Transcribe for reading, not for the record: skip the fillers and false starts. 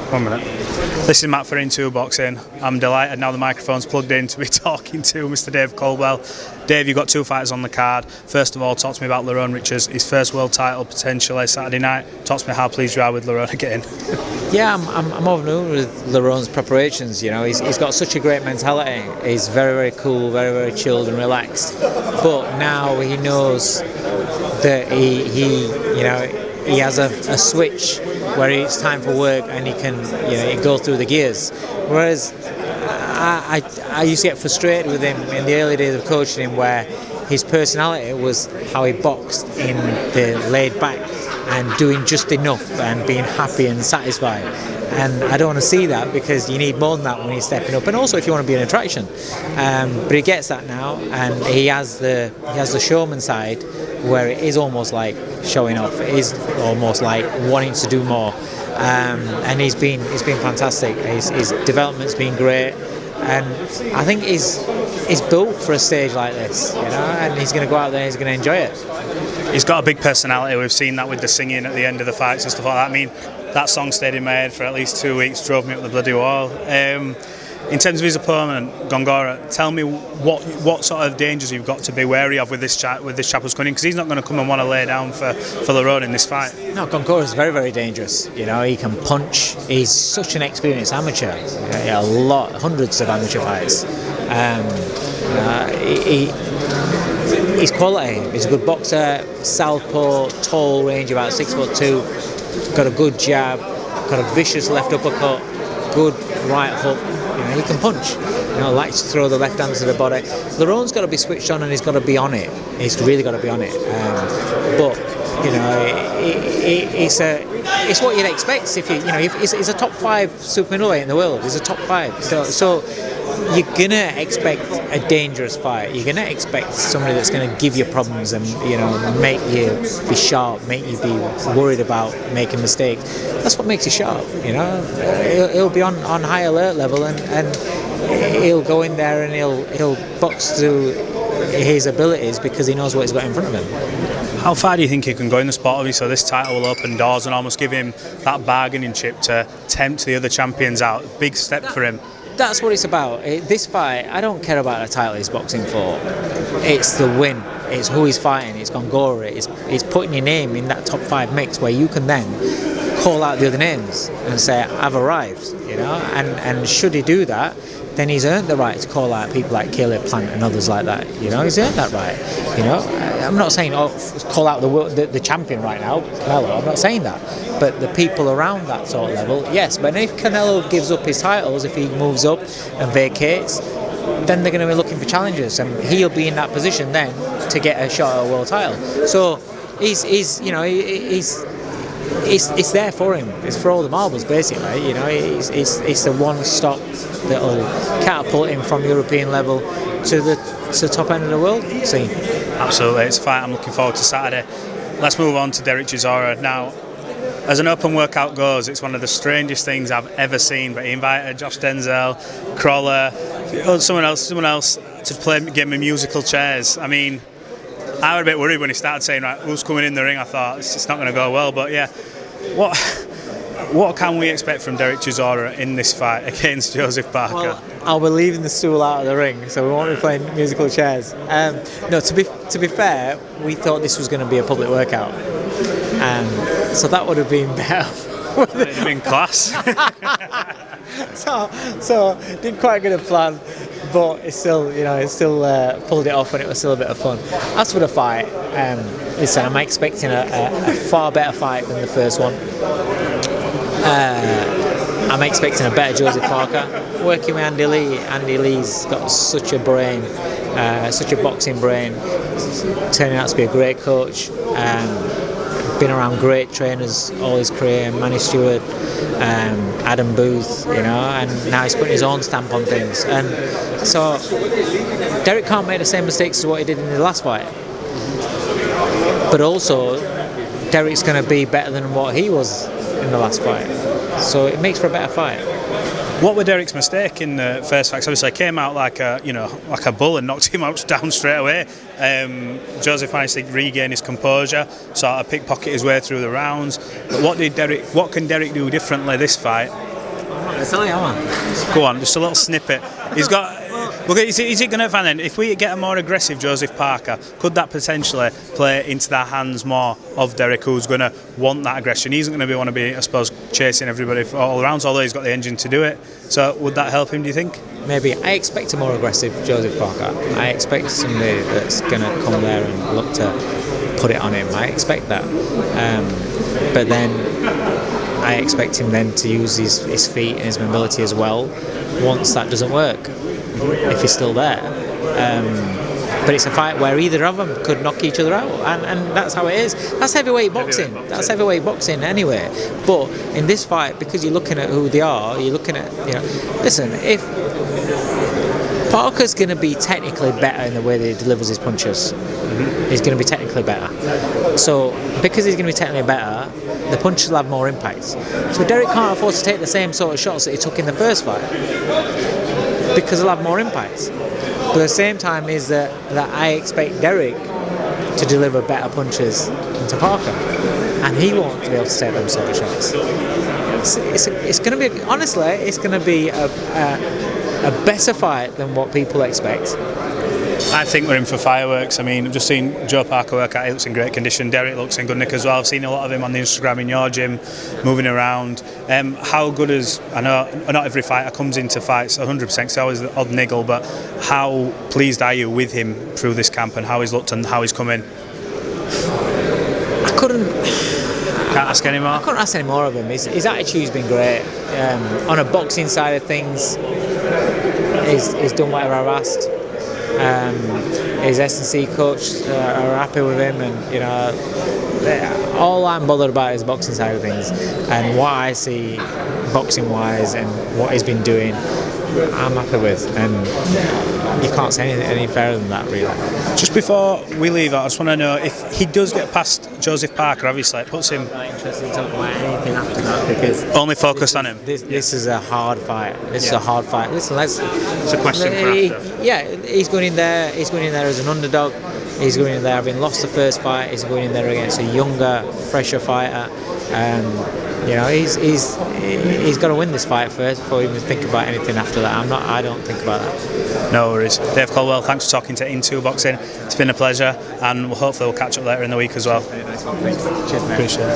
1 minute. This is Matt for Into Boxing. I'm delighted now the microphone's plugged in to be talking to Mr. Dave Coldwell. Dave, you've got 2 fighters on the card. First of all, talk to me about Lerrone Richards, his first world title potentially Saturday night. Talk to me how pleased you are with Lerrone getting. Yeah, I'm over the moon with Lerrone's preparations. You know, he's got such a great mentality. He's very, very cool, very, very chilled and relaxed. But now he knows that he has a switch where it's time for work and he can go through the gears. Whereas I used to get frustrated with him in the early days of coaching him, where his personality was how he boxed in the laid back and doing just enough and being happy and satisfied. And I don't want to see that, because you need more than that when you're stepping up, and also if you want to be an attraction. But he gets that now, and he has the showman side, where it is almost like showing off. It is almost like wanting to do more. And he's been fantastic. His development's been great, and I think he's built for a stage like this, and he's going to go out there and he's going to enjoy it. He's got a big personality. We've seen that with the singing at the end of the fights and stuff like that. I mean, that song stayed in my head for at least 2 weeks, drove me up the bloody wall. In terms of his opponent, Gongora, tell me what sort of dangers you've got to be wary of with this chap who's coming in, because he's not going to come and want to lay down for Lerrone in this fight. No, Gongora is very, very dangerous. He can punch. He's such an experienced amateur. Hundreds of amateur fights. He's quality. He's a good boxer, southpaw, tall, range about 6'2", got a good jab, got a vicious left uppercut, good right hook. He can punch. Likes to throw the left hand to the body. Lerrone's got to be switched on, and he's got to be on it. He's really got to be on it. But it's what you'd expect if he's a top 5 super middleweight in the world. He's a top 5. So you're gonna expect a dangerous fight. You're gonna expect somebody that's gonna give you problems and make you be sharp, make you be worried about making mistakes. That's what makes you sharp. He'll be on high alert level, and he'll go in there and he'll box through his abilities, because he knows what he's got in front of him. How far do you think he can go in the sport? Obviously, this title will open doors and almost give him that bargaining chip to tempt the other champions out. Big step for him. That's what it's about. This fight, I don't care about the title he's boxing for. It's the win. It's who he's fighting. It's Gongora. It's putting your name in that top 5 mix, where you can then call out the other names and say, I've arrived. And should he do that, then he's earned the right to call out people like Caleb Plant and others like that. He's earned that right. I'm not saying call out the champion right now, Canelo. I'm not saying that. But the people around that sort of level, yes. But if Canelo gives up his titles, if he moves up and vacates, then they're going to be looking for challenges, and he'll be in that position then to get a shot at a world title. So it's there for him. It's for all the marbles, basically. It's the one stop that'll catapult him from European level to the top end of the world scene. Absolutely, it's a fight I'm looking forward to Saturday. Let's move on to Dereck Chisora now. As an open workout goes, it's one of the strangest things I've ever seen. But he invited Josh Denzel, Crawler, someone else to play a game of musical chairs. I mean, I was a bit worried when he started saying, right, who's coming in the ring? I thought it's not going to go well. But yeah, what can we expect from Dereck Chisora in this fight against Joseph Parker? Well, I'll be leaving the stool out of the ring, so we won't be playing musical chairs. No, to be fair, we thought this was going to be a public workout. So that would have been better. Would it have been class? so didn't quite get a plan, but it's still pulled it off, and it was still a bit of fun. As for the fight, listen, I'm expecting a far better fight than the first one. I'm expecting a better Joseph Parker. Working with Andy Lee. Andy Lee's got such a brain, such a boxing brain. Turning out to be a great coach. Been around great trainers all his career, Manny Stewart, Adam Booth, and now he's putting his own stamp on things. And so Dereck can't make the same mistakes as what he did in the last fight. But also, Dereck's going to be better than what he was in the last fight. So it makes for a better fight. What were Dereck's mistake in the first fight? Obviously, he came out like a bull and knocked him out down straight away. Joseph managed to regain his composure, sort of pickpocket his way through the rounds. But what can Dereck do differently this fight That's all I'm on. Go on, just a little snippet. He's got. Look, is it going to find then? If we get a more aggressive Joseph Parker, could that potentially play into the hands more of Dereck, who's going to want that aggression? He's not going to want to be, I suppose, chasing everybody all around, although he's got the engine to do it. So would that help him, do you think? Maybe. I expect a more aggressive Joseph Parker. I expect somebody that's going to come there and look to put it on him. I expect that. But then I expect him then to use his feet and his mobility as well once that doesn't work, if he's still there. But it's a fight where either of them could knock each other out, and that's how it is. That's heavyweight boxing. That's heavyweight boxing anyway. But in this fight, because you're looking at who they are, you're looking at, listen, if Parker's going to be technically better in the way that he delivers his punches, he's going to be technically better. So because he's going to be technically better, the punches will have more impact. So Dereck can't afford to take the same sort of shots that he took in the first fight, because he'll have more impact. But at the same time is that I expect Dereck to deliver better punches to Parker, and he won't be able to take them sort of shots. It's going to be, honestly, it's going to be a better fight than what people expect. I think we're in for fireworks. I mean, I've just seen Joe Parker work out. He looks in great condition. Dereck looks in good nick as well. I've seen a lot of him on the Instagram in your gym, moving around. How good is, I know not every fighter comes into fights 100%, because there's always the odd niggle, but how pleased are you with him through this camp and how he's looked and how he's come in? Can't ask any more? I couldn't ask any more of him. His attitude's been great. On a boxing side of things, he's done whatever I've asked. His S&C coach are happy with him, and all I'm bothered about is boxing side of things, and what I see boxing wise and what he's been doing, I'm happy with, and you can't say anything any fairer than that, really. Just before we leave, I just want to know if he does get past Joseph Parker, obviously it puts him. I'm not interested in talking about anything after that, because only focused on him. This is a hard fight. This is a hard fight. Listen, it's a question for after. Yeah, he's going in there. He's going in there as an underdog. He's going in there having lost the first fight. He's going in there against a younger, fresher fighter. He's got to win this fight first before he even think about anything after that. I don't think about that. No worries. Dave Coldwell, thanks for talking to Into Boxing. It's been a pleasure, and hopefully we'll catch up later in the week as well. Cheers, mate. Appreciate it.